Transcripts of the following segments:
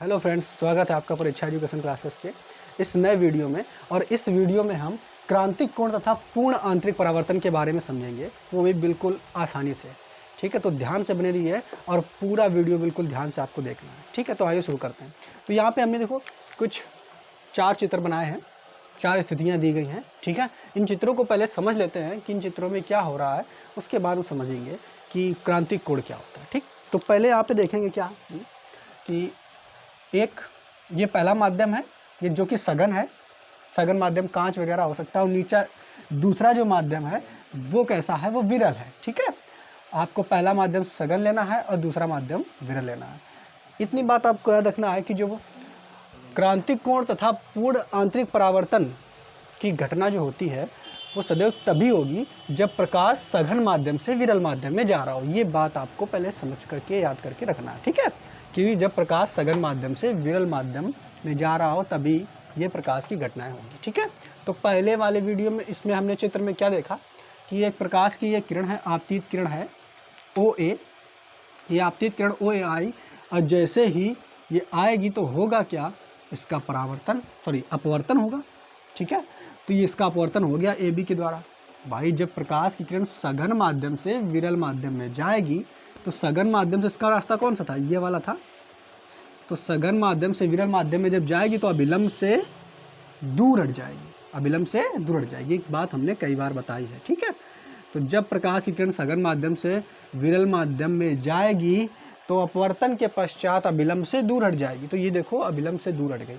Hello friends, स्वागत है आपका परीक्षा एजुकेशन क्लासेस के इस नए वीडियो में। और इस वीडियो में हम क्रांतिक कोण तथा पूर्ण आंतरिक परावर्तन के बारे में समझेंगे, वो भी बिल्कुल आसानी से। ठीक है, तो ध्यान से बने रहिए और पूरा वीडियो बिल्कुल ध्यान से आपको देखना है। ठीक है, तो आइए शुरू करते हैं। तो यहाँ पर हमने देखो कुछ 4 चित्र बनाए हैं, 4 स्थितियाँ दी गई हैं। ठीक है, इन चित्रों को पहले समझ लेते हैं कि इन चित्रों में क्या हो रहा है, उसके बाद वो समझेंगे कि क्रांतिक कोण क्या होता है। ठीक, तो पहले आप देखेंगे क्या कि एक ये पहला माध्यम है, ये जो कि सघन है, सघन माध्यम कांच वगैरह हो सकता है। और नीचे दूसरा जो माध्यम है वो कैसा है, वो विरल है। ठीक है, आपको पहला माध्यम सघन लेना है और दूसरा माध्यम विरल लेना है। इतनी बात आपको याद रखना है कि जो क्रांतिक कोण तथा पूर्ण आंतरिक परावर्तन की घटना जो होती है वो सदैव तभी होगी जब प्रकाश सघन माध्यम से विरल माध्यम में जा रहा हो। ये बात आपको पहले समझ करके याद करके रखना है। ठीक है, कि जब प्रकाश सघन माध्यम से विरल माध्यम में जा रहा हो तभी ये प्रकाश की घटनाएं होंगी। ठीक है, तो पहले वाले वीडियो में इसमें हमने चित्र में क्या देखा कि एक प्रकाश की ये किरण है, आपतित किरण है OA। ये आपतित किरण OA आई और जैसे ही ये आएगी तो होगा क्या, इसका परावर्तन अपवर्तन होगा। ठीक है, तो ये इसका अपवर्तन हो गया AB के द्वारा। भाई जब प्रकाश की किरण सघन माध्यम से विरल माध्यम में जाएगी तो सघन माध्यम से इसका रास्ता कौन सा था, ये वाला था। तो सघन माध्यम से विरल माध्यम में जब जाएगी तो अभिलंब से दूर हट जाएगी, अभिलंब से दूर हट जाएगी। एक बात हमने कई बार बताई है। ठीक है, तो जब प्रकाश की किरण सघन माध्यम से विरल माध्यम में जाएगी तो अपवर्तन के पश्चात अभिलंब से दूर हट जाएगी। तो ये देखो अभिलंब से दूर हट गई।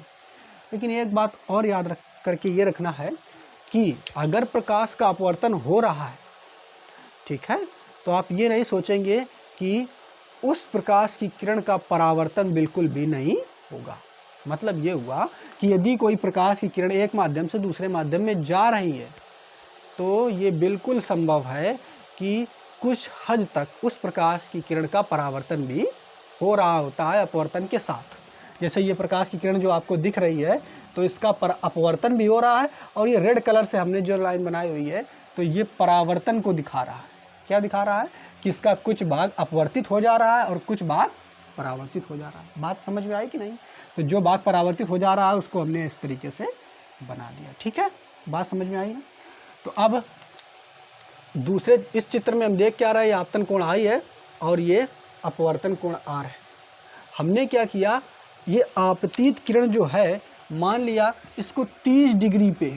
लेकिन एक बात और याद रख करके ये रखना है कि अगर प्रकाश का अपवर्तन हो रहा है, ठीक है, तो आप ये नहीं सोचेंगे कि उस प्रकाश की किरण का परावर्तन बिल्कुल भी नहीं होगा। मतलब ये हुआ कि यदि कोई प्रकाश की किरण एक माध्यम से दूसरे माध्यम में जा रही है तो ये बिल्कुल संभव है कि कुछ हद तक उस प्रकाश की किरण का परावर्तन भी हो रहा होता है अपवर्तन के साथ। जैसे ये प्रकाश की किरण जो आपको दिख रही है तो इसका अपवर्तन भी हो रहा है, और ये रेड कलर से हमने जो लाइन बनाई हुई है तो ये परावर्तन को दिखा रहा है। क्या दिखा रहा है कि इसका कुछ भाग अपवर्तित हो जा रहा है और कुछ भाग परावर्तित हो जा रहा है। बात समझ में आई कि नहीं? तो जो भाग परावर्तित हो जा रहा है उसको हमने इस तरीके से बना दिया। ठीक है, बात समझ में आई ना? तो अब दूसरे इस चित्र में हम देख क्या रहे हैं, ये आपतन कोण I है और ये अपवर्तन कोण R है। हमने क्या किया, ये आपतित किरण जो है मान लिया इसको 30 डिग्री पे,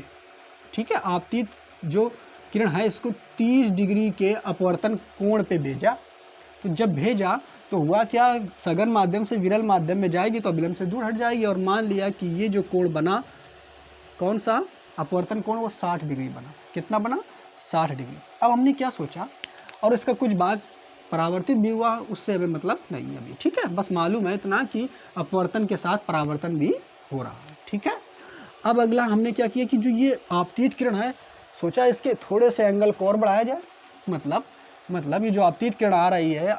ठीक है, आपतित जो किरण है इसको 30 डिग्री के अपवर्तन कोण पे भेजा। तो जब भेजा तो हुआ क्या, सघन माध्यम से विरल माध्यम में जाएगी तो अभिलंब से दूर हट जाएगी। और मान लिया कि ये जो कोण बना, कौन सा अपवर्तन कोण, वो 60 डिग्री बना। कितना बना, 60 डिग्री। अब हमने क्या सोचा, और इसका कुछ भाग परावर्तित भी हुआ, उससे हमें मतलब नहीं है अभी। ठीक है, बस मालूम है इतना कि अपवर्तन के साथ परावर्तन भी हो रहा है। ठीक है, अब अगला हमने क्या किया कि जो ये आपतित किरण है, सोचा इसके थोड़े से एंगल को और बढ़ाया जाए। मतलब ये जो आपतित किरण आ रही है,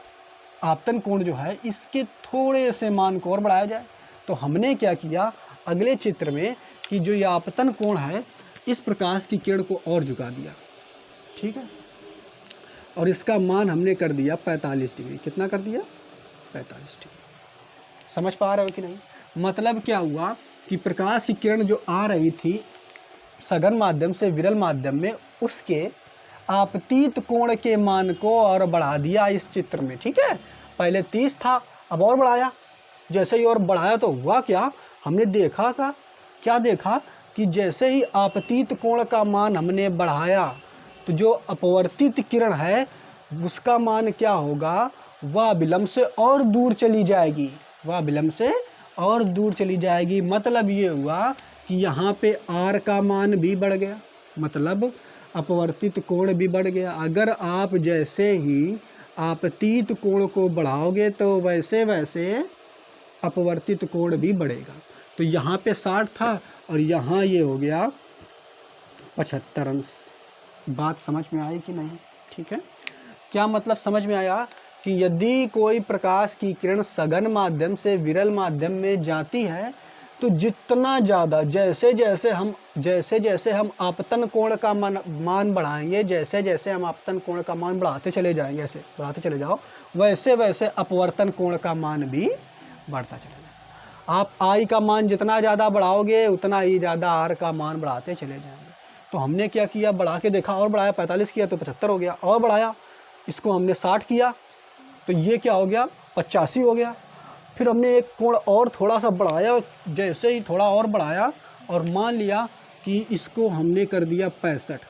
आपतन कोण जो है, इसके थोड़े से मान को और बढ़ाया जाए। तो हमने क्या किया अगले चित्र में कि जो ये आपतन कोण है इस प्रकाश की किरण को और झुका दिया। ठीक है, और इसका मान हमने कर दिया 45 डिग्री। कितना कर दिया, 45 डिग्री। समझ पा रहे हो कि नहीं? मतलब क्या हुआ कि प्रकाश की किरण जो आ रही थी सघन माध्यम से विरल माध्यम में, उसके आपतित कोण के मान को और बढ़ा दिया इस चित्र में। ठीक है, पहले 30 था, अब और बढ़ाया। जैसे ही और बढ़ाया तो हुआ क्या, हमने देखा था, क्या देखा कि जैसे ही आपतित कोण का मान हमने बढ़ाया तो जो अपवर्तित किरण है उसका मान क्या होगा, वह विलंब से और दूर चली जाएगी, वह विलंब से और दूर चली जाएगी। मतलब ये हुआ कि यहाँ पे R का मान भी बढ़ गया, मतलब अपवर्तित कोण भी बढ़ गया। अगर आप जैसे ही आपतित कोण को बढ़ाओगे तो वैसे वैसे अपवर्तित कोण भी बढ़ेगा। तो यहाँ पे 60 था और यहाँ ये हो गया 75 अंश। बात समझ में आई कि नहीं? ठीक है, क्या मतलब समझ में आया कि यदि कोई प्रकाश की किरण सघन माध्यम से विरल माध्यम में जाती है तो जितना ज़्यादा जैसे जैसे हम आपतन कोण का मान बढ़ाएंगे, जैसे जैसे हम आपतन कोण का मान बढ़ाते चले जाएंगे, ऐसे बढ़ाते चले जाओ, वैसे वैसे अपवर्तन कोण का मान भी बढ़ता चलेगा। आप आई का मान जितना ज़्यादा बढ़ाओगे उतना ही ज़्यादा आर का मान बढ़ाते चले जाएंगे। तो हमने क्या किया, बढ़ा के देखा और बढ़ाया, 45 किया तो 75 हो गया, और बढ़ाया इसको हमने 60 किया तो ये क्या हो गया, 85 हो गया। फिर हमने एक कोण और थोड़ा सा बढ़ाया, जैसे ही थोड़ा और बढ़ाया और मान लिया कि इसको हमने कर दिया 65।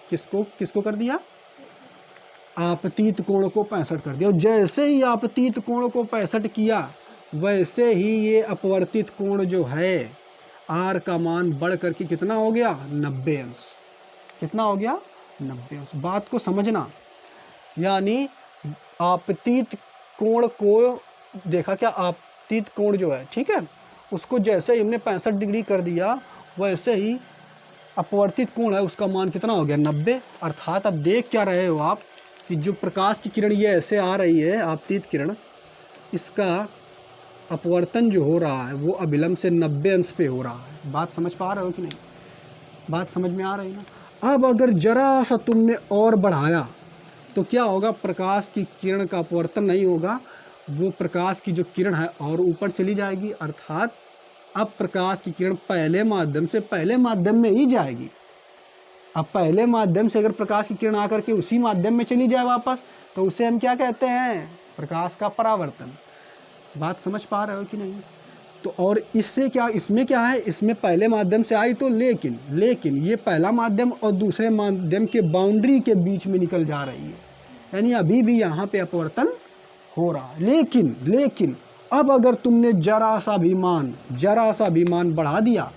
किसको कर दिया, आपतित कोण को 65 कर दिया। और जैसे ही आपतित कोण को 65 किया वैसे ही ये अपवर्तित कोण जो है आर का मान बढ़ करके कितना हो गया, 90 अंश। कितना हो गया, 90 अंश। बात को समझना, यानी आपतित कोण को देखा, क्या आपतित कोण जो है, ठीक है, उसको जैसे ही हमने 65 डिग्री कर दिया वैसे ही अपवर्तित कोण है उसका मान कितना हो गया, 90। अर्थात अब देख क्या रहे हो आप कि जो प्रकाश की किरण ये ऐसे आ रही है, आपतित किरण, इसका अपवर्तन जो हो रहा है वो अभिलंब से 90 अंश पे हो रहा है। बात समझ पा रहे हो कि नहीं, बात समझ में आ रही है ना। अब अगर जरा सा तुमने और बढ़ाया तो क्या होगा, प्रकाश की किरण का अपवर्तन नहीं होगा, वो प्रकाश की जो किरण है और ऊपर चली जाएगी। अर्थात अब प्रकाश की किरण पहले माध्यम में ही जाएगी। अब पहले माध्यम से अगर प्रकाश की किरण आकर के उसी माध्यम में चली जाए वापस, तो उसे हम क्या कहते हैं, प्रकाश का परावर्तन। बात समझ पा रहे हो कि नहीं। तो और इससे क्या, इसमें क्या है, इसमें पहले माध्यम से आई तो लेकिन ये पहला माध्यम और दूसरे माध्यम के बाउंड्री के बीच में निकल जा रही है, यानी अभी भी यहाँ पे अपवर्तन हो रहा है। लेकिन अब अगर तुमने जरा सा भी मान बढ़ा दिया,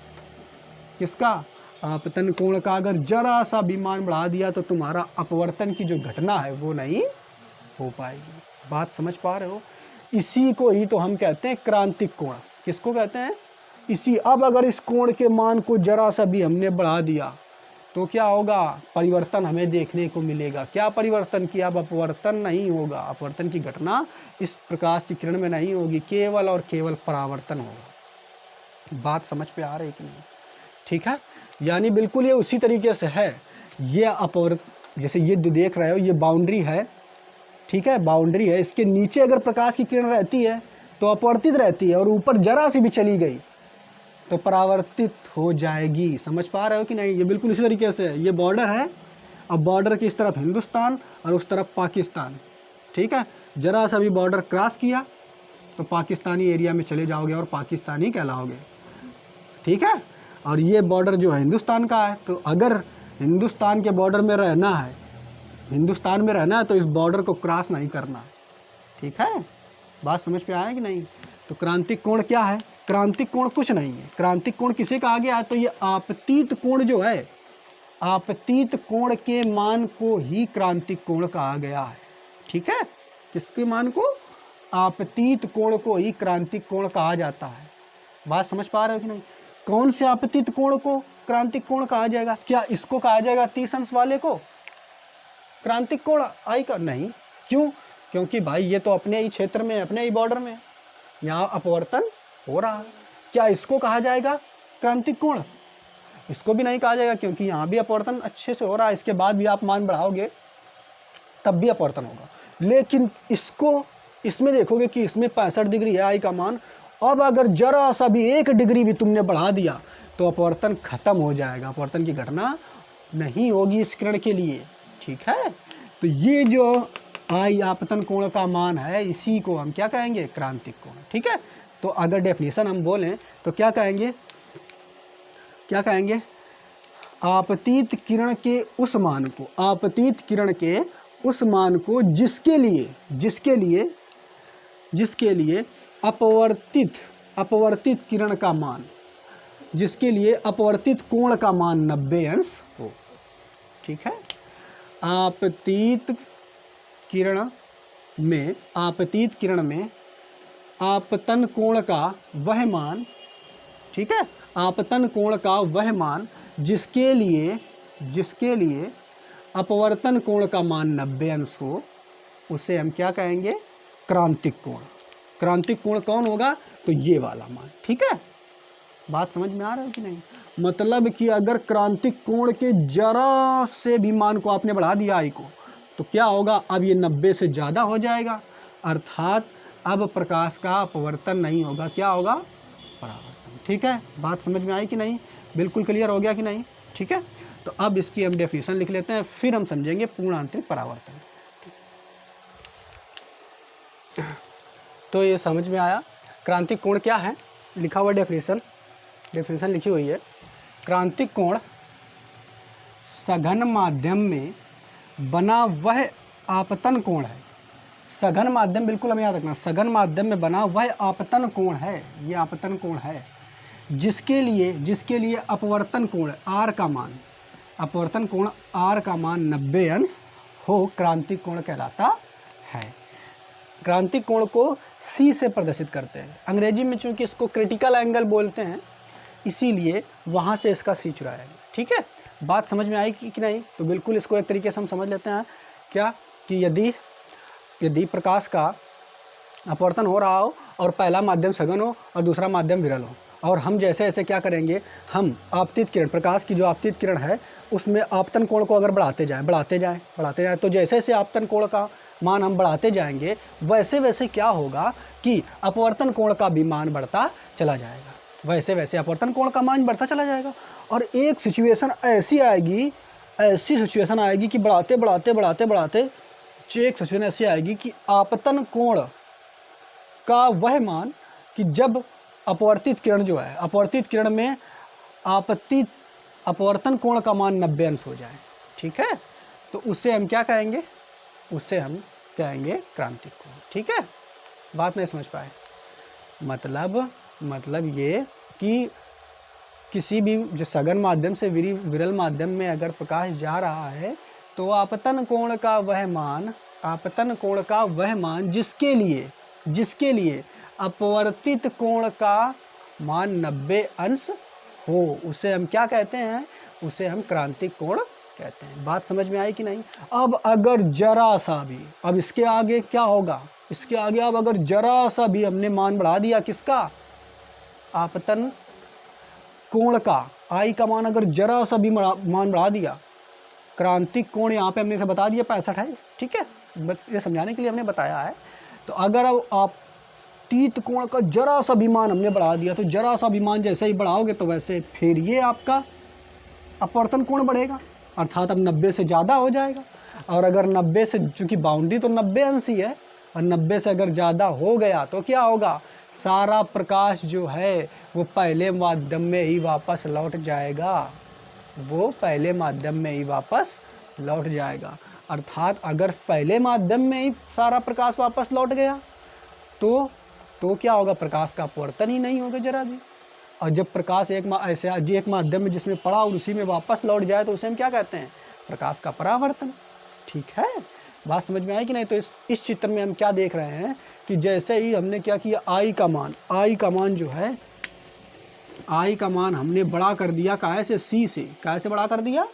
किसका, आपतन कोण का, अगर जरा सा भी मान बढ़ा दिया तो तुम्हारा अपवर्तन की जो घटना है वो नहीं हो पाएगी। बात समझ पा रहे हो। इसी को ही तो हम कहते हैं क्रांतिक कोण। किसको कहते हैं, इसी। अब अगर इस कोण के मान को जरा सा भी हमने बढ़ा दिया तो क्या होगा, परिवर्तन हमें देखने को मिलेगा। क्या परिवर्तन की, अब अपवर्तन नहीं होगा, अपवर्तन की घटना इस प्रकाश की किरण में नहीं होगी, केवल और केवल परावर्तन होगा। बात समझ पे आ रही कि नहीं, ठीक है। यानी बिल्कुल ये उसी तरीके से है। ये जैसे ये देख रहे हो, ये बाउंड्री है, ठीक है, बाउंड्री है। इसके नीचे अगर प्रकाश की किरण रहती है तो अपवर्तित रहती है, और ऊपर जरा सी भी चली गई तो परावर्तित हो जाएगी। समझ पा रहे हो कि नहीं। ये बिल्कुल इसी तरीके से है। ये बॉर्डर है, अब बॉर्डर की इस तरफ हिंदुस्तान और उस तरफ पाकिस्तान, ठीक है। जरा सा भी बॉर्डर क्रॉस किया तो पाकिस्तानी एरिया में चले जाओगे और पाकिस्तानी कहलाओगे, ठीक है। और ये बॉर्डर जो है हिंदुस्तान का है, तो अगर हिंदुस्तान के बॉर्डर में रहना है तो इस बॉर्डर को क्रॉस नहीं करना, ठीक है। बात समझ पे आया कि नहीं। तो क्रांतिक कोण क्या है, क्रांतिक कोण कुछ नहीं है। क्रांतिक कोण किसे कहा गया है, तो ये आपतित कोण जो है, आपतित कोण के मान को ही क्रांतिक कोण कहा गया है, ठीक है। किसके मान को, आपतित कोण को ही क्रांतिक कोण कहा जाता है। बात समझ पा रहे हो कि नहीं। कौन से आपतित कोण को क्रांतिक कोण कहा जाएगा, क्या इसको कहा जाएगा 30 अंश वाले को क्रांतिक कोण आई का, नहीं। क्यों, क्योंकि भाई ये तो अपने ही क्षेत्र में, अपने ही बॉर्डर में यहाँ अपवर्तन हो रहा है। क्या इसको कहा जाएगा क्रांतिक कोण, इसको भी नहीं कहा जाएगा, क्योंकि यहाँ भी अपवर्तन अच्छे से हो रहा है। इसके बाद भी आप मान बढ़ाओगे तब भी अपवर्तन होगा। लेकिन इसमें देखोगे कि इसमें 65 डिग्री है आई का मान। अब अगर जरा सा भी 1 डिग्री भी तुमने बढ़ा दिया तो अपवर्तन खत्म हो जाएगा, अपवर्तन की घटना नहीं होगी इस किरण के लिए, ठीक है। तो ये जो आई आपतन कोण का मान है, इसी को हम क्या कहेंगे, क्रांतिक कोण, ठीक है। तो अगर डेफिनेशन हम बोलें तो क्या कहेंगे, आपतित किरण के उस मान को, आपतित किरण के उस मान को जिसके लिए अपवर्तित किरण का मान, जिसके लिए अपवर्तित कोण का मान 90 अंश हो, ठीक है। आपतित किरण में आपतन कोण का वह मान, ठीक है, आपतन कोण का वह मान जिसके लिए अपवर्तन कोण का मान 90 अंश हो, उसे हम क्या कहेंगे, क्रांतिक कोण। क्रांतिक कोण कौन होगा, तो ये वाला मान, ठीक है। बात समझ में आ रहा है कि नहीं। मतलब कि अगर क्रांतिक कोण के जरा से भी मान को आपने बढ़ा दिया आई को, तो क्या होगा, अब ये 90 से ज़्यादा हो जाएगा। अर्थात अब प्रकाश का अपवर्तन नहीं होगा, क्या होगा, परावर्तन। ठीक है, बात समझ में आई कि नहीं, बिल्कुल क्लियर हो गया कि नहीं। ठीक है, तो अब इसकी हम डेफिनेशन लिख लेते हैं, फिर हम समझेंगे पूर्ण आंतरिक परावर्तन। तो ये समझ में आया क्रांतिक कोण क्या है, लिखा हुआ डेफिनेशन लिखी हुई है। क्रांतिक कोण सघन माध्यम में बना वह आपतन कोण है। सघन माध्यम, बिल्कुल हमें याद रखना, सघन माध्यम में बना वह आपतन कोण है, ये आपतन कोण है, जिसके लिए अपवर्तन कोण R का मान, अपवर्तन कोण R का मान 90 अंश हो, क्रांतिक कोण कहलाता है। क्रांतिक कोण को C से प्रदर्शित करते हैं, अंग्रेजी में चूंकि इसको क्रिटिकल एंगल बोलते हैं, इसीलिए वहाँ से इसका C चुराया है। ठीक है, बात समझ में आई कि नहीं। तो बिल्कुल इसको एक तरीके से हम समझ लेते हैं क्या, कि यदि प्रकाश का अपवर्तन हो रहा हो और पहला माध्यम सघन हो और दूसरा माध्यम विरल हो, और हम जैसे ऐसे क्या करेंगे, हम आपतित किरण, प्रकाश की जो आपतित किरण है उसमें आपतन कोण को अगर बढ़ाते जाएं, तो जैसे जैसे आपतन कोण का मान हम बढ़ाते जाएंगे, वैसे वैसे क्या होगा कि अपवर्तन कोण का भी मान बढ़ता चला जाएगा, वैसे वैसे अपवर्तन कोण का मान बढ़ता चला जाएगा। और एक सिचुएशन ऐसी आएगी कि बढ़ाते एक सिचुएशन ऐसी आएगी कि आपतन कोण का वह मान, कि जब अपवर्तित किरण जो है, अपवर्तित किरण में अपवर्तन कोण का मान 90 अंश हो जाए। ठीक है, तो उससे हम क्या कहेंगे, उससे हम कहेंगे क्रांतिक कोण। ठीक है, बात नहीं समझ पाए, मतलब ये कि किसी भी जो सघन माध्यम से विरल माध्यम में अगर प्रकाश जा रहा है, तो आपतन कोण का वह मान जिसके लिए अपवर्तित कोण का मान 90 अंश हो, उसे हम क्या कहते हैं, उसे हम क्रांतिक कोण कहते हैं। बात समझ में आई कि नहीं। अब अगर जरा सा भी, अब इसके आगे क्या होगा, इसके आगे अब अगर जरा सा भी हमने मान बढ़ा दिया, किसका, आपतन कोण का, आई का मान अगर जरा सा भी मान बढ़ा दिया, क्रांतिक कोण यहाँ पे हमने से बता दिया 65 है। ठीक है, बस ये समझाने के लिए हमने बताया है। तो अगर अब आपतित कोण का जरा सा भी मान हमने बढ़ा दिया, तो जरा सा भी मान जैसे ही बढ़ाओगे तो वैसे फिर ये आपका अपवर्तन कोण बढ़ेगा, अर्थात अब 90 से ज़्यादा हो जाएगा। और अगर 90 से, चूँकि बाउंड्री तो 90 अंश ही है, और 90 से अगर ज़्यादा हो गया तो क्या होगा, सारा प्रकाश जो है वो पहले माध्यम में ही वापस लौट जाएगा, अर्थात अगर पहले माध्यम में ही सारा प्रकाश वापस लौट गया तो क्या होगा, प्रकाश का अपवर्तन ही नहीं होगा जरा भी। और जब प्रकाश एक माध्यम में जिसमें पड़ा और उसी में वापस लौट जाए, तो उसे हम क्या कहते हैं, प्रकाश का परावर्तन। ठीक है, बात समझ में आई कि नहीं। तो इस चित्र में हम क्या देख रहे हैं कि जैसे ही हमने क्या किया, आई का मान हमने बड़ा कर दिया, कैसे, C से, कैसे बड़ा कर दिया,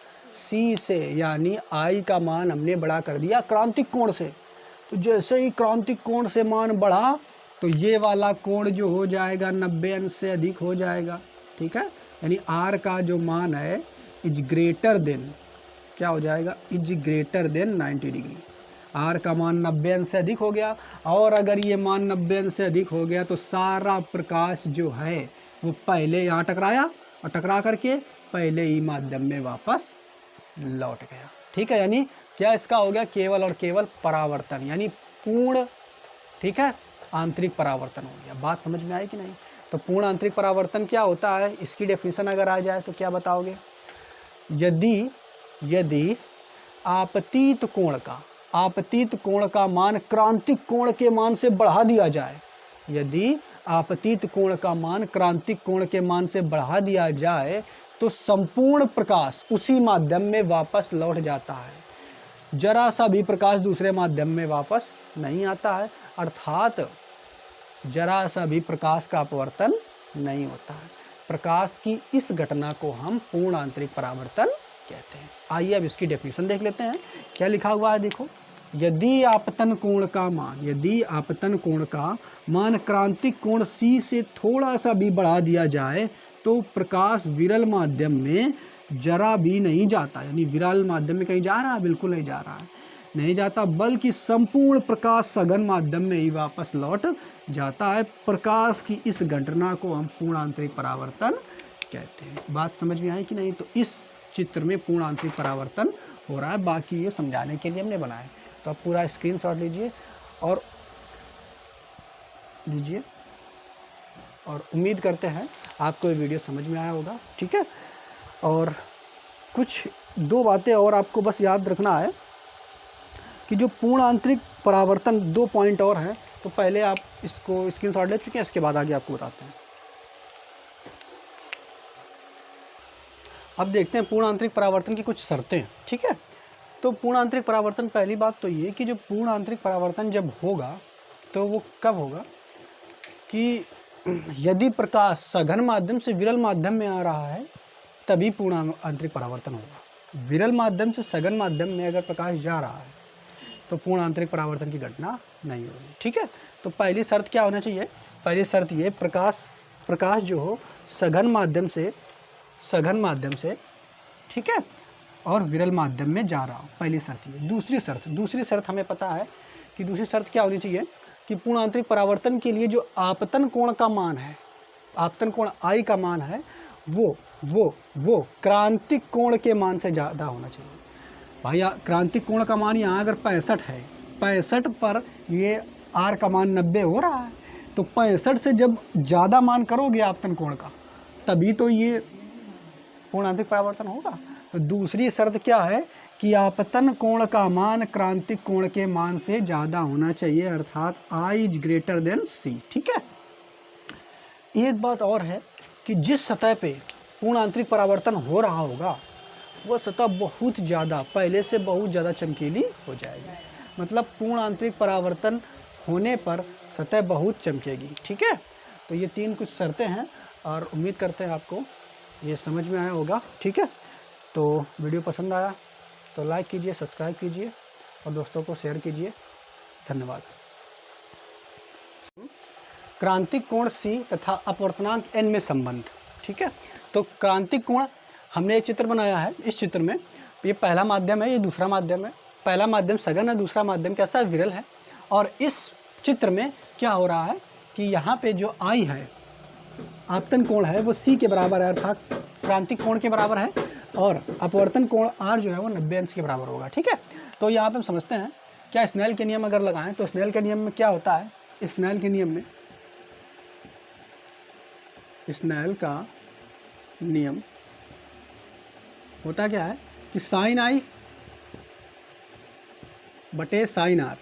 C से, यानी आई का मान हमने बड़ा कर दिया क्रांतिक कोण से। तो जैसे ही क्रांतिक कोण से मान बढ़ा, तो ये वाला कोण जो हो जाएगा 90 अंश से अधिक हो जाएगा। ठीक है, यानी R का जो मान है इज ग्रेटर देन, क्या हो जाएगा, is greater than 90 degree. R का मान 90 अंश से अधिक हो गया, और अगर ये मान 90 अंश से अधिक हो गया तो सारा प्रकाश जो है वो पहले यहाँ टकराया, और टकरा करके पहले ही माध्यम में वापस लौट गया। ठीक है, यानी क्या इसका हो गया, केवल और केवल परावर्तन, यानी पूर्ण, ठीक है, आंतरिक परावर्तन हो गया। बात समझ में आई कि नहीं। तो पूर्ण आंतरिक परावर्तन क्या होता है, इसकी डेफिनेशन अगर आ जाए तो क्या बताओगे, यदि आपतित कोण का मान क्रांतिक कोण के मान से बढ़ा दिया जाए, यदि आपतित कोण का मान क्रांतिक कोण के मान से बढ़ा दिया जाए, तो संपूर्ण प्रकाश उसी माध्यम में वापस लौट जाता है, जरा सा भी प्रकाश दूसरे माध्यम में वापस नहीं आता है, अर्थात जरा सा भी प्रकाश का अपवर्तन नहीं होता है। प्रकाश की इस घटना को हम पूर्ण आंतरिक परावर्तन कहते हैं। आइए अब इसकी डेफिनेशन देख लेते हैं, क्या लिखा हुआ है, देखो, यदि आपतन कोण का मान क्रांतिक कोण C से थोड़ा सा भी बढ़ा दिया जाए, तो प्रकाश विरल माध्यम में जरा भी नहीं जाता, यानी विरल माध्यम में कहीं जा रहा है, बिल्कुल नहीं जा रहा है, नहीं जाता, बल्कि संपूर्ण प्रकाश सघन माध्यम में ही वापस लौट जाता है। प्रकाश की इस घटना को हम पूर्ण आंतरिक परावर्तन कहते हैं। बात समझ में आई कि नहीं? तो इस चित्र में पूर्ण आंतरिक परावर्तन हो रहा है, बाकी ये समझाने के लिए हमने बनाया। तो आप पूरा स्क्रीनशॉट लीजिए और उम्मीद करते हैं आपको ये वीडियो समझ में आया होगा। ठीक है, और कुछ 2 बातें और आपको बस याद रखना है कि जो पूर्ण आंतरिक परावर्तन 2 पॉइंट और हैं, तो पहले आप इसको स्क्रीनशॉट ले चुके हैं, इसके बाद आगे आपको बताते हैं। अब देखते हैं पूर्ण आंतरिक परावर्तन की कुछ शर्तें। ठीक है, तो पूर्ण आंतरिक परावर्तन, पहली बात तो ये कि जो पूर्ण आंतरिक परावर्तन जब होगा तो वो कब होगा कि यदि प्रकाश सघन माध्यम से विरल माध्यम में आ रहा है तभी पूर्ण आंतरिक परावर्तन होगा। विरल माध्यम से सघन माध्यम में अगर प्रकाश जा रहा है तो पूर्ण आंतरिक परावर्तन की घटना नहीं होगी। ठीक है, तो पहली शर्त क्या होना चाहिए? पहली शर्त ये, प्रकाश जो हो सघन माध्यम से ठीक है और विरल माध्यम में जा रहा हो, पहली शर्त ये। दूसरी शर्त हमें पता है कि दूसरी शर्त क्या होनी चाहिए कि पूर्ण आंतरिक परावर्तन के लिए जो आपतन कोण का मान है, आपतन कोण I का मान है, वो क्रांतिक कोण के मान से ज़्यादा होना चाहिए। भाई क्रांतिक कोण का मान यहाँ अगर 65 है, 65 पर ये R का मान 90 हो रहा है, तो 65 से जब ज़्यादा मान करोगे आपतन कोण का तभी तो ये पूर्ण आंतरिक परावर्तन होगा। तो दूसरी शर्त क्या है कि आपतन कोण का मान क्रांतिक कोण के मान से ज़्यादा होना चाहिए, अर्थात I is greater than C। ठीक है, एक बात और है कि जिस सतह पे पूर्ण आंतरिक परावर्तन हो रहा होगा वह सतह बहुत ज़्यादा, पहले से बहुत ज़्यादा चमकीली हो जाएगी। मतलब पूर्ण आंतरिक परावर्तन होने पर सतह बहुत चमकेगी। ठीक है, तो ये 3 कुछ शर्तें हैं और उम्मीद करते हैं आपको ये समझ में आया होगा। ठीक है, तो वीडियो पसंद आया तो लाइक कीजिए, सब्सक्राइब कीजिए और दोस्तों को शेयर कीजिए। धन्यवाद। क्रांतिक कोण C तथा अपवर्तनांक n में संबंध। ठीक है, तो क्रांतिक कोण हमने एक चित्र बनाया है। इस चित्र में ये पहला माध्यम है, ये दूसरा माध्यम है। पहला माध्यम सघन है, दूसरा माध्यम कैसा है? विरल है। और इस चित्र में क्या हो रहा है कि यहाँ पे जो I है, आपतन कोण है, वो C के बराबर है, अर्थात क्रांतिक कोण के बराबर है, और अपवर्तन कोण R जो है वो 90 अंश के बराबर होगा। ठीक है, तो यहाँ पे हम समझते हैं क्या स्नेल के नियम अगर लगाएं तो स्नेल के नियम में क्या होता है? स्नेल के नियम में, स्नेल का नियम होता क्या है कि साइन I बटे साइन R,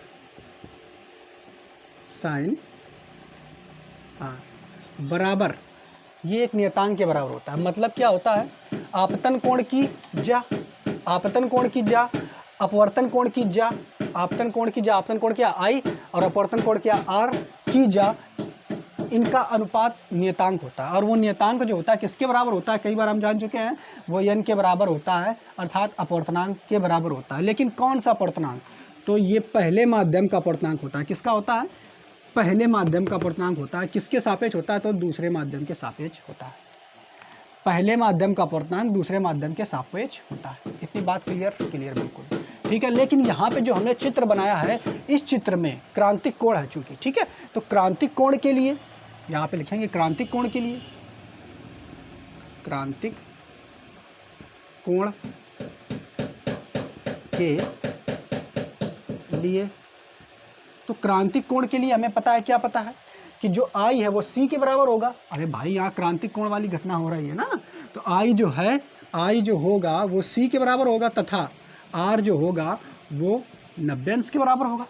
साइन R बराबर, ये एक नियतांक के बराबर होता है। मतलब क्या होता है? आपतन कोण की जा, अपवर्तन कोण की जा, आपतन कोण की I और अपवर्तन कोण क्या R की जा, इनका अनुपात नियतांक होता है। और वो नियतांक जो होता है किसके बराबर होता है? कई बार हम जान चुके हैं, वो n के बराबर होता है, अर्थात अपवर्तनांक के बराबर होता है। लेकिन कौन सा अपवर्तनांक? तो ये पहले माध्यम का अपवर्तनांक होता है। किसका होता है? पहले माध्यम का अपवर्तनांक होता है। किसके सापेक्ष होता है? तो दूसरे माध्यम के सापेक्ष होता है। पहले माध्यम का अपवर्तनांक दूसरे माध्यम के सापेक्ष होता है। इतनी बात क्लियर बिल्कुल ठीक है। लेकिन यहाँ पे जो हमने चित्र बनाया है, इस चित्र में क्रांतिक कोण है चूंकि, ठीक है, तो क्रांतिक कोण के लिए यहाँ पे लिखेंगे, क्रांतिक कोण के लिए, क्रांतिक कोण के लिए, तो क्रांतिक कोण के लिए हमें पता है, क्या पता है कि जो I है वो C के बराबर होगा। अरे भाई यहाँ क्रांतिक कोण वाली घटना हो रही है ना, तो I जो है, I जो होगा वो C के बराबर होगा, तथा R जो होगा वो 90 अंश के बराबर होगा।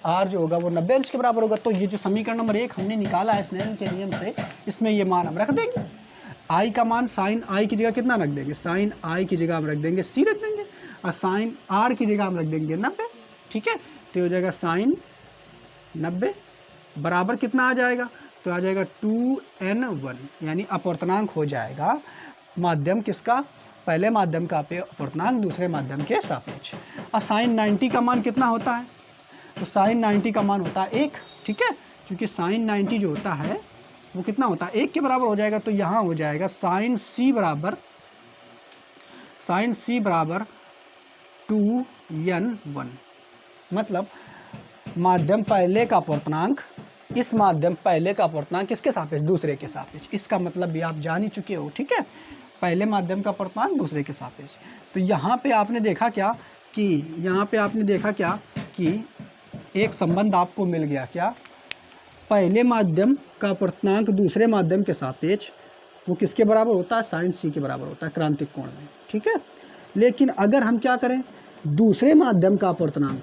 R जो होगा वो 90 अंश के बराबर होगा। तो ये जो समीकरण नंबर 1 हमने निकाला है स्नेल के नियम से, इसमें ये मान हम रख देंगे। I का मान साइन I की जगह कितना रख देंगे? साइन I की जगह हम रख देंगे C रख देंगे, और साइन R की जगह हम रख देंगे 90। ठीक है, तो हो जाएगा साइन 90 बराबर कितना आ जाएगा? तो आ जाएगा 2n1, यानी अपवर्तनांक हो जाएगा माध्यम किसका? पहले माध्यम का अपवर्तनांक दूसरे माध्यम के सापेक्ष। और साइन 90 का मान कितना होता है? तो साइन 90 का मान होता है 1। ठीक है, क्योंकि साइन 90 जो होता है वो कितना होता है? 1 के बराबर हो जाएगा। तो यहाँ हो जाएगा साइन C बराबर 2n1, मतलब माध्यम पहले का अपवर्तनांक, इस माध्यम पहले का अपवर्तनांक किसके सापेक्ष, दूसरे के सापेक्ष। इसका मतलब भी आप जान ही चुके हो, ठीक है, पहले माध्यम का अपवर्तनांक दूसरे के सापेक्ष। तो यहाँ पे आपने देखा क्या कि एक संबंध आपको मिल गया, क्या, पहले माध्यम का अपवर्तनांक दूसरे माध्यम के सापेक्ष वो किसके बराबर होता है, साइन सी के बराबर होता है क्रांतिक कोण में, ठीक है। लेकिन अगर हम क्या करें, दूसरे माध्यम का अपवर्तनांक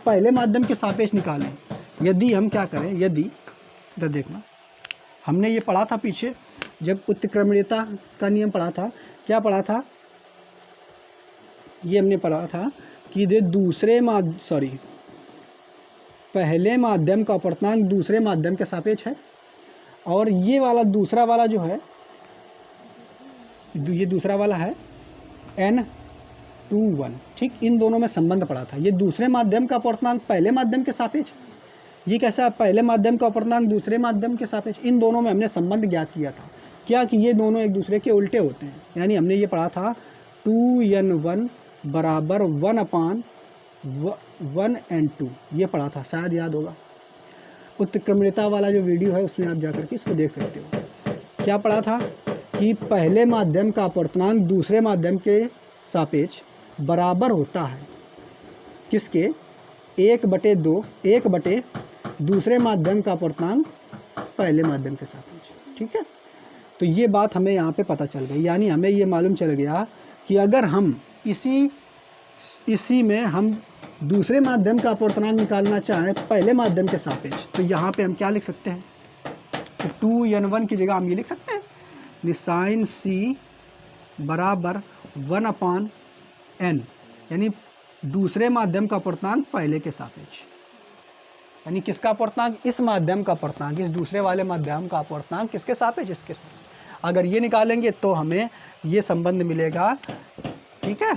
पहले माध्यम के सापेक्ष निकालें, यदि हम क्या करें, यदि इधर देखना, हमने ये पढ़ा था पीछे जब उत्क्रमणीयता का नियम पढ़ा था, क्या पढ़ा था, ये हमने पढ़ा था कि पहले माध्यम का अपवर्तनांक दूसरे माध्यम के सापेक्ष है, और ये वाला दूसरा वाला जो है, ये दूसरा वाला है n21, ठीक, इन दोनों में संबंध पड़ा था। ये दूसरे माध्यम का अपवर्तनांक पहले माध्यम के सापेक्ष, ये कैसा है, पहले माध्यम का अपवर्तनांक दूसरे माध्यम के सापेक्ष, इन दोनों में हमने संबंध ज्ञात किया था, क्या कि ये दोनों एक दूसरे के उल्टे होते हैं। यानी हमने ये पढ़ा था 2n1 बराबर 1/1n2, ये पढ़ा था, शायद याद होगा। उत्क्रमणीयता वाला जो वीडियो है उसमें आप जाकर के इसको देख सकते हो। क्या पढ़ा था कि पहले माध्यम का अपवर्तनांक दूसरे माध्यम के सापेक्ष बराबर होता है किसके, 1/2 दूसरे माध्यम का अपवर्तनांक पहले माध्यम के सापेक्ष, ठीक है। तो ये बात हमें यहाँ पे पता चल गई, यानी हमें ये मालूम चल गया कि अगर हम इसी में हम दूसरे माध्यम का अपवर्तनांक निकालना चाहें पहले माध्यम के सापेक्ष, तो यहाँ पे हम क्या लिख सकते हैं, 2n1 की जगह हम ये लिख सकते हैं, साइन सी बराबर 1/n, यानी दूसरे माध्यम का अपवर्तनांक पहले के सापेक्ष, यानी किसका अपवर्तनांक, इस माध्यम का अपवर्तनांक, इस दूसरे वाले माध्यम का अपवर्तनांक किसके सापेक्ष, इसके। अगर ये निकालेंगे तो हमें ये संबंध मिलेगा, ठीक है,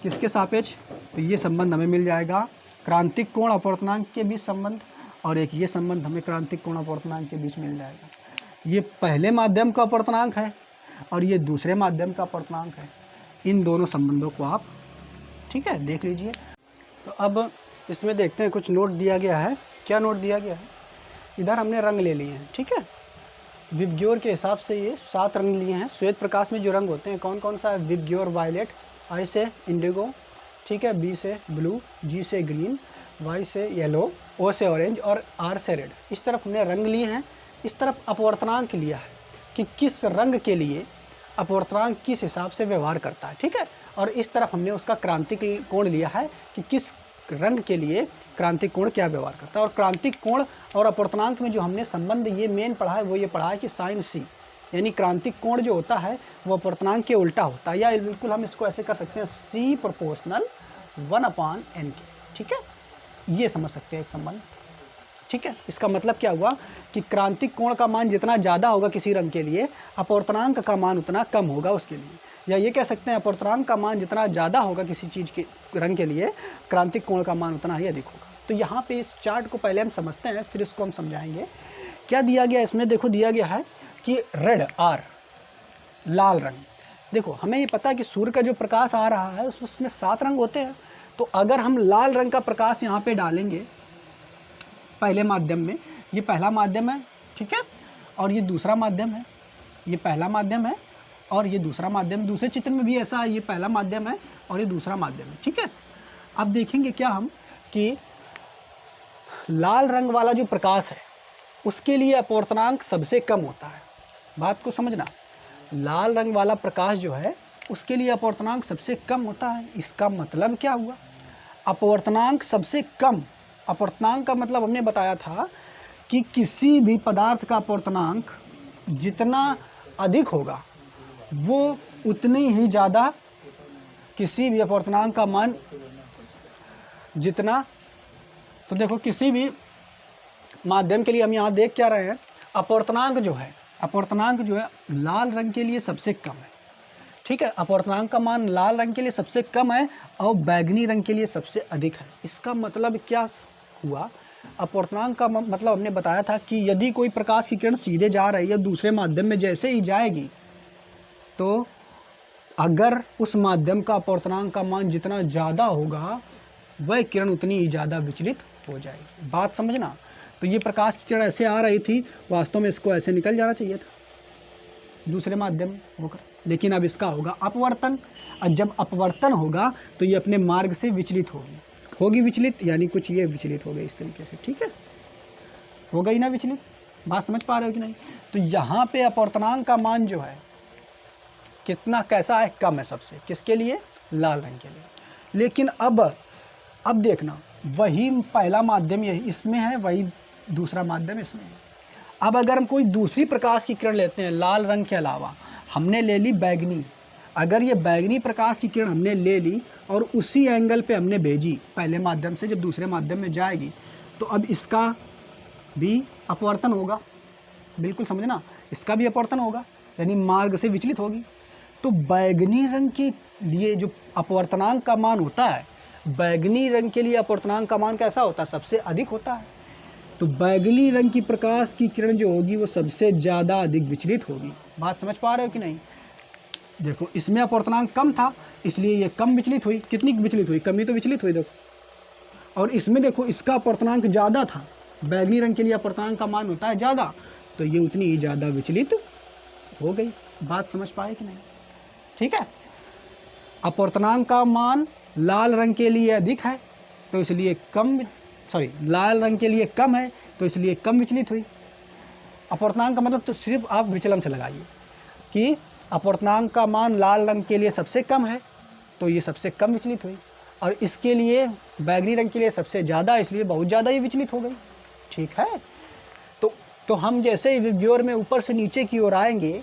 किसके सापेक्ष, तो ये संबंध हमें मिल जाएगा क्रांतिक कोण अपवर्तनांक के बीच संबंध, और एक ये संबंध हमें क्रांतिक कोण अपवर्तनांक के बीच मिल जाएगा। ये पहले माध्यम का अपवर्तनांक है और ये दूसरे माध्यम का अपवर्तनांक है, इन दोनों संबंधों को आप, ठीक है, देख लीजिए। तो अब इसमें देखते हैं, कुछ नोट दिया गया है। क्या नोट दिया गया है, इधर हमने रंग ले लिए हैं, ठीक है, विबग्योर के हिसाब से ये 7 रंग लिए हैं। श्वेत प्रकाश में जो रंग होते हैं कौन कौन सा है, विबग्योर वायलेट, आई से इंडिगो, ठीक है, बी से ब्लू, जी से ग्रीन, वाई से येलो, ओ से ऑरेंज और आर से रेड। इस तरफ हमने रंग लिए हैं, इस तरफ अपवर्तनांक लिया है कि किस रंग के लिए अपवर्तनांक किस हिसाब से व्यवहार करता है, ठीक है, और इस तरफ हमने उसका क्रांतिक कोण लिया है कि किस रंग के लिए क्रांतिक कोण क्या व्यवहार करता है। और क्रांतिक कोण और अपवर्तनांक में जो हमने संबंध ये मेन पढ़ा है वो ये पढ़ा है कि साइन सी, यानी क्रांतिक कोण जो होता है वो अपवर्तनांक के उल्टा होता है, या बिल्कुल हम इसको ऐसे कर सकते हैं, C प्रोपोर्शनल 1/n के, ठीक है, ये समझ सकते हैं एक संबंध, ठीक है। इसका मतलब क्या हुआ कि क्रांतिक कोण का मान जितना ज़्यादा होगा किसी रंग के लिए, अपवर्तनांक का मान उतना कम होगा उसके लिए, या ये कह सकते हैं अपवर्तनांक का मान जितना ज़्यादा होगा किसी चीज़ के रंग के लिए, क्रांतिक कोण का मान उतना ही अधिक होगा। तो यहाँ पे इस चार्ट को पहले हम समझते हैं, फिर इसको हम समझाएंगे। क्या दिया गया इसमें, देखो दिया गया है कि रेड आर, लाल रंग। देखो हमें ये पता है कि सूर्य का जो प्रकाश आ रहा है उसमें 7 रंग होते हैं, तो अगर हम लाल रंग का प्रकाश यहाँ पे डालेंगे पहले माध्यम में, ये पहला माध्यम है, ठीक है, और ये दूसरा माध्यम है, ये पहला माध्यम है और ये दूसरा माध्यम, दूसरे चित्र में भी ऐसा है, ये पहला माध्यम है और ये दूसरा माध्यम है, ठीक है। अब देखेंगे क्या हम कि लाल रंग वाला जो प्रकाश है उसके लिए अपवर्तनांक सबसे कम होता है। बात को समझना, लाल रंग वाला प्रकाश जो है उसके लिए अपवर्तनांक सबसे कम होता है। इसका मतलब क्या हुआ, अपवर्तनांक सबसे कम, अपवर्तनांक का मतलब हमने बताया था कि किसी भी पदार्थ का अपवर्तनांक जितना अधिक होगा वो उतनी ही ज़्यादा, किसी भी अपवर्तनांक का मान जितना, तो देखो किसी भी माध्यम के लिए हम यहाँ देख क्या रहे हैं, अपवर्तनांक जो है लाल रंग के लिए सबसे कम है, ठीक है, अपवर्तनांक का मान लाल रंग के लिए सबसे कम है और बैगनी रंग के लिए सबसे अधिक है। इसका मतलब क्या हुआ, अपवर्तनांक का मतलब हमने बताया था कि यदि कोई प्रकाश की किरण सीधे जा रही है दूसरे माध्यम में जैसे ही जाएगी, तो अगर उस माध्यम का अपवर्तनांक का मान जितना ज़्यादा होगा वह किरण उतनी ही ज़्यादा विचलित हो जाएगी। बात समझना। तो ये प्रकाश की किरण ऐसे आ रही थी, वास्तव में इसको ऐसे निकल जाना चाहिए था दूसरे माध्यम में होकर, लेकिन अब इसका होगा अपवर्तन। और जब अपवर्तन होगा तो ये अपने मार्ग से विचलित होगी विचलित, यानी कुछ ये विचलित हो गई इस तरीके से, ठीक है, हो गई ना विचलित। बात समझ पा रहे हो कि नहीं? तो यहाँ पे अपवर्तनांक का मान जो है कितना, कैसा है, कम है सबसे, किसके लिए, लाल रंग के लिए। लेकिन अब देखना, वही पहला माध्यम यही इसमें है, वही दूसरा माध्यम इसमें है। अब अगर हम कोई दूसरी प्रकाश की किरण लेते हैं लाल रंग के अलावा, हमने ले ली बैगनी, अगर ये बैगनी प्रकाश की किरण हमने ले ली और उसी एंगल पे हमने भेजी पहले माध्यम से, जब दूसरे माध्यम में जाएगी तो अब इसका भी अपवर्तन होगा, बिल्कुल समझना, इसका भी अपवर्तन होगा, यानी मार्ग से विचलित होगी। तो बैगनी रंग के लिए जो अपवर्तनांक का मान होता है, बैगनी रंग के लिए अपवर्तनांक का मान कैसा होता है, सबसे अधिक होता है। तो बैगनी रंग की प्रकाश की किरण जो होगी वो सबसे ज़्यादा अधिक विचलित होगी। बात समझ पा रहे हो कि नहीं? देखो इसमें अपवर्तनांक कम था इसलिए ये कम विचलित हुई, कितनी विचलित हुई, कम ही तो विचलित हुई देखो। और इसमें देखो इसका अपवर्तनांक ज़्यादा था, बैगनी रंग के लिए अपवर्तनांक का मान होता है ज़्यादा, तो ये उतनी ही ज़्यादा विचलित हो गई। बात समझ पाए कि नहीं? ठीक है, अपवर्तनांक का मान लाल रंग के लिए अधिक है तो इसलिए लाल रंग के लिए कम है तो इसलिए कम विचलित हुई। अपवर्तनांक का मतलब तो सिर्फ आप विचलन से लगाइए कि अपवर्तनांक का मान लाल रंग के लिए सबसे कम है तो ये सबसे कम विचलित हुई, और इसके लिए बैगनी रंग के लिए सबसे ज़्यादा, इसलिए बहुत ज़्यादा ये विचलित हो गई। ठीक है, तो हम जैसे ही विग्योर में ऊपर से नीचे की ओर आएंगे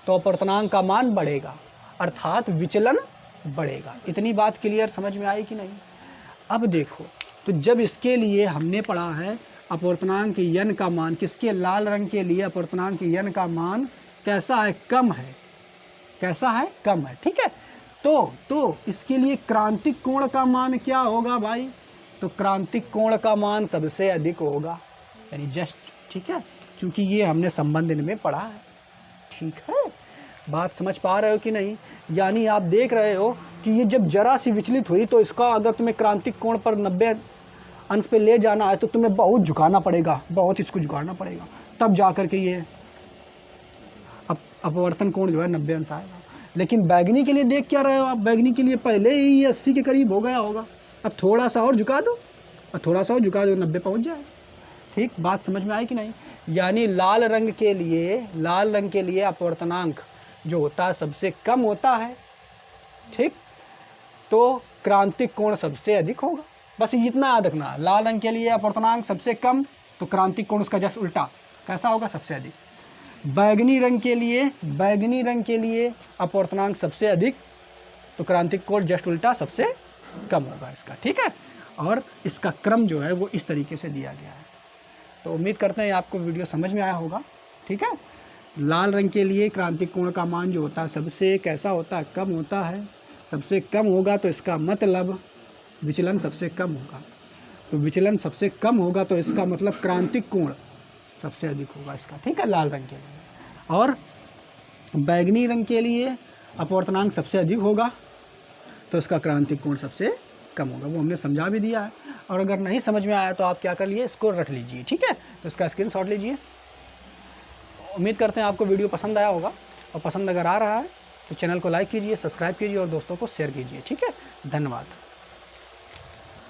तो अपवर्तनांक का मान बढ़ेगा, अर्थात विचलन बढ़ेगा। इतनी बात क्लियर समझ में आई कि नहीं? अब देखो, तो जब इसके लिए हमने पढ़ा है अपवर्तनांक यन का मान, किसके, लाल रंग के लिए अपवर्तनांक यन का मान कैसा है, कम है, कैसा है, कम है, ठीक है। तो इसके लिए क्रांतिक कोण का मान क्या होगा भाई? तो क्रांतिक कोण का मान सबसे अधिक होगा, यानी जस्ट, ठीक है, क्योंकि ये हमने संबंध इनमें पढ़ा है। ठीक है, बात समझ पा रहे हो कि नहीं? यानी आप देख रहे हो कि ये जब जरा सी विचलित हुई तो इसका अगर तुम्हें क्रांतिक कोण पर 90 अंश पे ले जाना है तो तुम्हें बहुत झुकाना पड़ेगा, बहुत इसको झुकाना पड़ेगा, तब जा कर के ये अपवर्तन कोण जो है 90 अंश आएगा। लेकिन बैगनी के लिए देख क्या रहे हो आप, बैगनी के लिए पहले ही ये 80 के करीब हो गया होगा, अब थोड़ा सा और झुका दो और थोड़ा सा और झुका दो, 90 पहुँच जाए। ठीक, बात समझ में आई कि नहीं? यानी लाल रंग के लिए अपवर्तनांक जो होता है सबसे कम होता है, ठीक, तो क्रांतिक कोण सबसे अधिक होगा। बस इतना याद रखना, लाल रंग के लिए अपवर्तनांक सबसे कम तो क्रांतिक कोण उसका जस्ट उल्टा कैसा होगा, सबसे अधिक। बैगनी रंग के लिए अपवर्तनांक सबसे अधिक तो क्रांतिक कोण जस्ट उल्टा सबसे कम होगा इसका, ठीक है। और इसका क्रम जो है वो इस तरीके से दिया गया है। तो उम्मीद करते हैं आपको वीडियो समझ में आया होगा, ठीक है। लाल रंग के लिए क्रांतिक कोण का मान जो होता है सबसे कैसा होता है, कम होता है, सबसे कम होगा तो इसका मतलब विचलन सबसे कम होगा, तो विचलन सबसे कम होगा तो इसका मतलब क्रांतिक कोण सबसे अधिक होगा इसका, ठीक है, लाल रंग के लिए। और बैगनी रंग के लिए अपवर्तनांक सबसे अधिक होगा तो इसका क्रांतिक कोण सबसे कम होगा, वो हमने समझा भी दिया है। और अगर नहीं समझ में आया तो आप क्या कर लिए, इसको रख लीजिए, ठीक है, तो इसका स्क्रीनशॉट लीजिए। उम्मीद करते हैं आपको वीडियो पसंद आया होगा, और पसंद अगर आ रहा है तो चैनल को लाइक कीजिए, सब्सक्राइब कीजिए और दोस्तों को शेयर कीजिए, ठीक है। धन्यवाद।